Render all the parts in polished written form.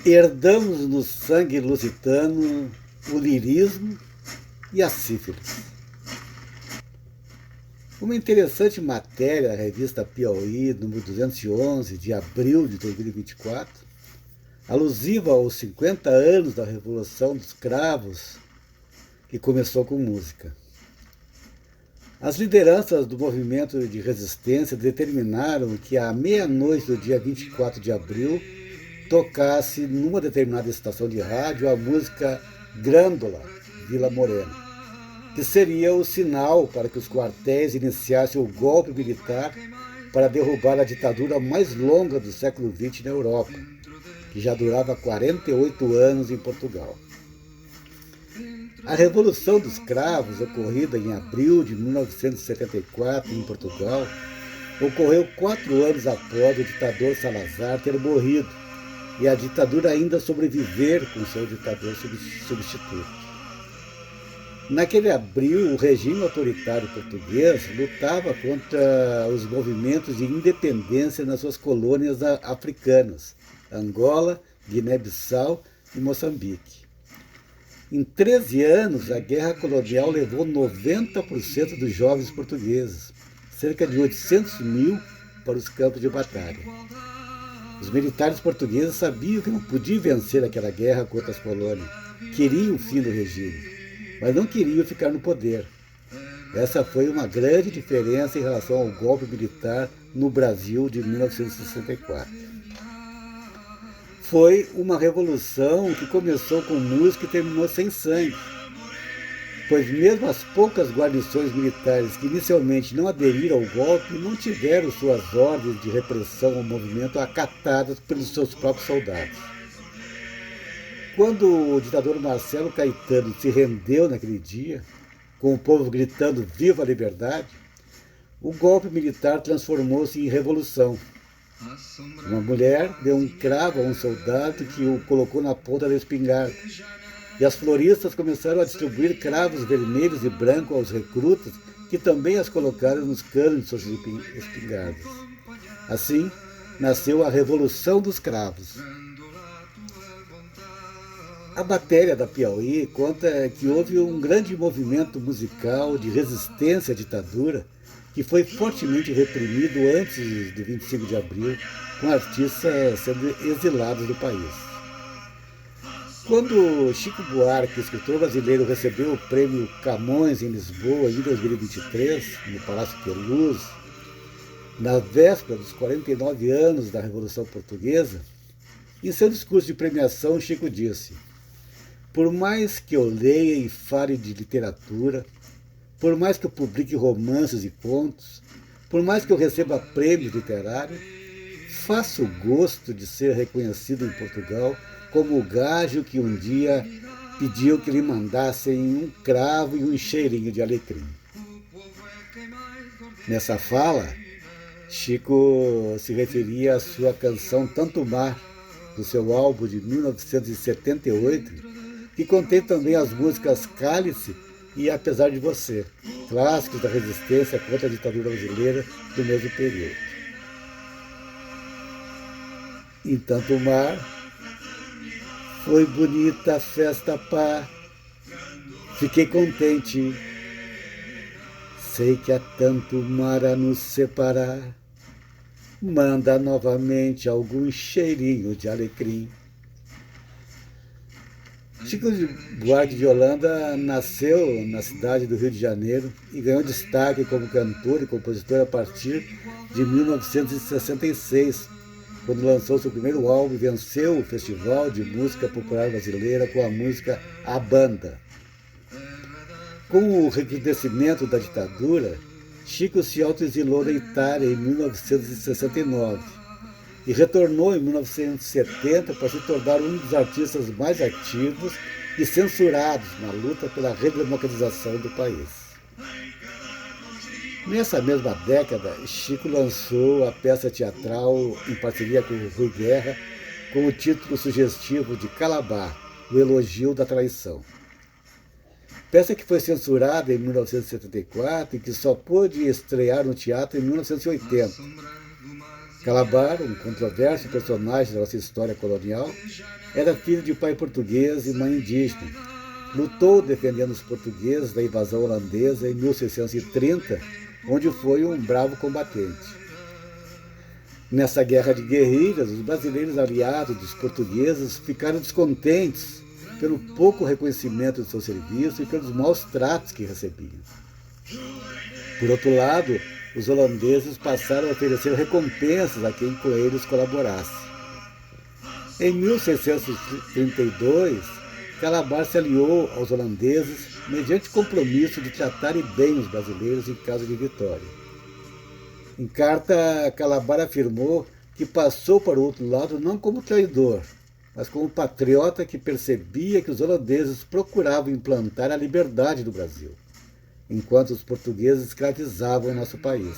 Herdamos no sangue lusitano o lirismo e a sífilis. Uma interessante matéria da revista Piauí, número 211, de abril de 2024, alusiva aos 50 anos da Revolução dos Cravos, que começou com música. As lideranças do movimento de resistência determinaram que à meia-noite do dia 24 de abril tocasse numa determinada estação de rádio a música Grândola, Vila Morena, que seria o sinal para que os quartéis iniciassem o golpe militar para derrubar a ditadura mais longa do século XX na Europa, que já durava 48 anos em Portugal. A Revolução dos Cravos, ocorrida em abril de 1974 em Portugal, ocorreu 4 anos após o ditador Salazar ter morrido e a ditadura ainda sobreviver com seu ditador substituto. Naquele abril, o regime autoritário português lutava contra os movimentos de independência nas suas colônias africanas, Angola, Guiné-Bissau e Moçambique. Em 13 anos, a guerra colonial levou 90% dos jovens portugueses, cerca de 800 mil, para os campos de batalha. Os militares portugueses sabiam que não podiam vencer aquela guerra contra as colônias, queriam o fim do regime, mas não queriam ficar no poder. Essa foi uma grande diferença em relação ao golpe militar no Brasil de 1964. Foi uma revolução que começou com música e terminou sem sangue, pois mesmo as poucas guarnições militares que inicialmente não aderiram ao golpe não tiveram suas ordens de repressão ao movimento acatadas pelos seus próprios soldados. Quando o ditador Marcelo Caetano se rendeu naquele dia, com o povo gritando "Viva a liberdade!", o golpe militar transformou-se em revolução. Uma mulher deu um cravo a um soldado que o colocou na ponta da espingarda. E as floristas começaram a distribuir cravos vermelhos e brancos aos recrutas, que também as colocaram nos canos de suas espingardas. Assim, nasceu a Revolução dos Cravos. A matéria da Piauí conta que houve um grande movimento musical de resistência à ditadura que foi fortemente reprimido antes do 25 de abril, com artistas sendo exilados do país. Quando Chico Buarque, escritor brasileiro, recebeu o prêmio Camões em Lisboa em 2023, no Palácio Queluz, na véspera dos 49 anos da Revolução Portuguesa, em seu discurso de premiação, Chico disse: "Por mais que eu leia e fale de literatura, por mais que eu publique romances e contos, por mais que eu receba prêmios literários, faço o gosto de ser reconhecido em Portugal como o gajo que um dia pediu que lhe mandassem um cravo e um cheirinho de alecrim." Nessa fala, Chico se referia à sua canção Tanto Mar, do seu álbum de 1978, que contém também as músicas Cálice e Apesar de Você, clássicos da resistência contra a ditadura brasileira do mesmo período. Em Tanto Mar, foi bonita a festa, pá, fiquei contente, sei que há tanto mar a nos separar, manda novamente algum cheirinho de alecrim. Chico Buarque de Holanda nasceu na cidade do Rio de Janeiro e ganhou destaque como cantor e compositor a partir de 1966, quando lançou seu primeiro álbum e venceu o Festival de Música Popular Brasileira com a música A Banda. Com o recrudescimento da ditadura, Chico se autoexilou na Itália em 1969 e retornou em 1970 para se tornar um dos artistas mais ativos e censurados na luta pela redemocratização do país. Nessa mesma década, Chico lançou a peça teatral em parceria com Rui Guerra, com o título sugestivo de Calabar, o elogio da traição. Peça que foi censurada em 1974 e que só pôde estrear no teatro em 1980. Calabar, um controverso personagem da nossa história colonial, era filho de pai português e mãe indígena. Lutou defendendo os portugueses da invasão holandesa em 1630, onde foi um bravo combatente. Nessa guerra de guerrilhas, os brasileiros aliados dos portugueses ficaram descontentes pelo pouco reconhecimento de seu serviço e pelos maus tratos que recebiam. Por outro lado, os holandeses passaram a oferecer recompensas a quem com eles colaborasse. Em 1632, Calabar se aliou aos holandeses mediante compromisso de tratarem bem os brasileiros em caso de vitória. Em carta, Calabar afirmou que passou para o outro lado não como traidor, mas como patriota que percebia que os holandeses procuravam implantar a liberdade do Brasil, enquanto os portugueses escravizavam o nosso país.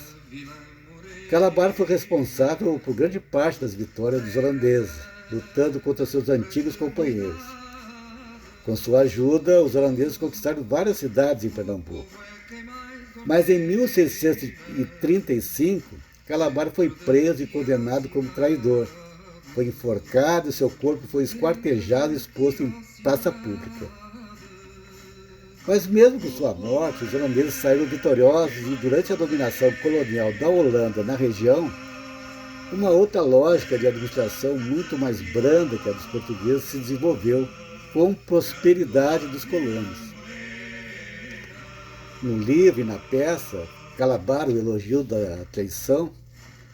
Calabar foi responsável por grande parte das vitórias dos holandeses, lutando contra seus antigos companheiros. Com sua ajuda, os holandeses conquistaram várias cidades em Pernambuco. Mas em 1635, Calabar foi preso e condenado como traidor. Foi enforcado e seu corpo foi esquartejado e exposto em praça pública. Mas mesmo com sua morte, os holandeses saíram vitoriosos e durante a dominação colonial da Holanda na região, uma outra lógica de administração muito mais branda que a dos portugueses se desenvolveu, com prosperidade dos colonos. No livro e na peça, Calabar, o elogio da traição,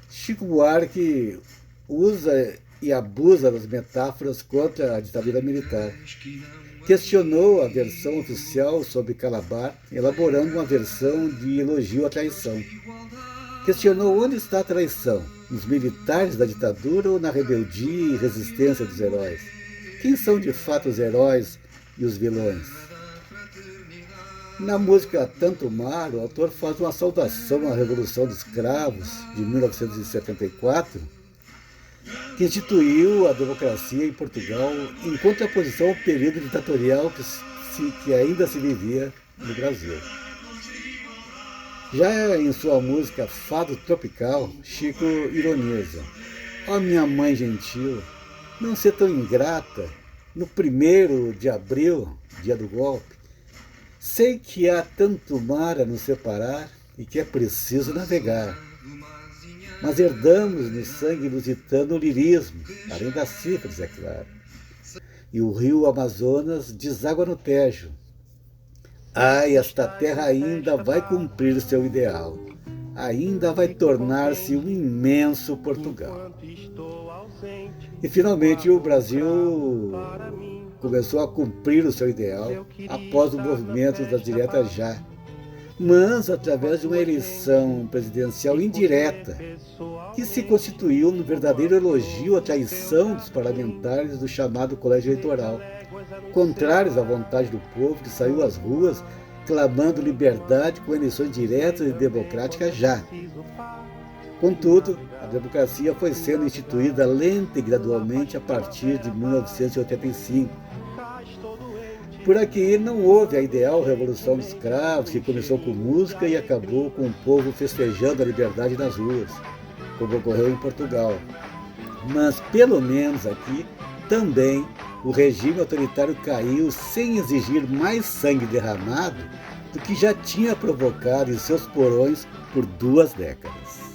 Chico Buarque usa e abusa das metáforas contra a ditadura militar. Questionou a versão oficial sobre Calabar, elaborando uma versão de elogio à traição. Questionou onde está a traição, nos militares da ditadura ou na rebeldia e resistência dos heróis? Quem são de fato os heróis e os vilões? Na música Tanto Mar, o autor faz uma saudação à Revolução dos Cravos de 1974, que instituiu a democracia em Portugal em contraposição ao período ditatorial que ainda se vivia no Brasil. Já em sua música Fado Tropical, Chico ironiza: ó minha mãe gentil, não ser tão ingrata, no 1º de abril, dia do golpe, sei que há tanto mar a nos separar e que é preciso navegar. Mas herdamos no sangue lusitano o lirismo, além das cifras, é claro. E o rio Amazonas deságua no Tejo. Ai, esta terra ainda vai cumprir seu ideal. Ainda vai tornar-se um imenso Portugal. E finalmente o Brasil começou a cumprir o seu ideal após o movimento das diretas já, mas através de uma eleição presidencial indireta, que se constituiu no verdadeiro elogio à traição dos parlamentares do chamado colégio eleitoral, contrários à vontade do povo que saiu às ruas clamando liberdade com eleições diretas e democráticas já. Contudo, a democracia foi sendo instituída lenta e gradualmente a partir de 1985. Por aqui não houve a ideal Revolução dos Cravos, que começou com música e acabou com o povo festejando a liberdade nas ruas, como ocorreu em Portugal. Mas, pelo menos aqui, também o regime autoritário caiu sem exigir mais sangue derramado do que já tinha provocado em seus porões por 2 décadas.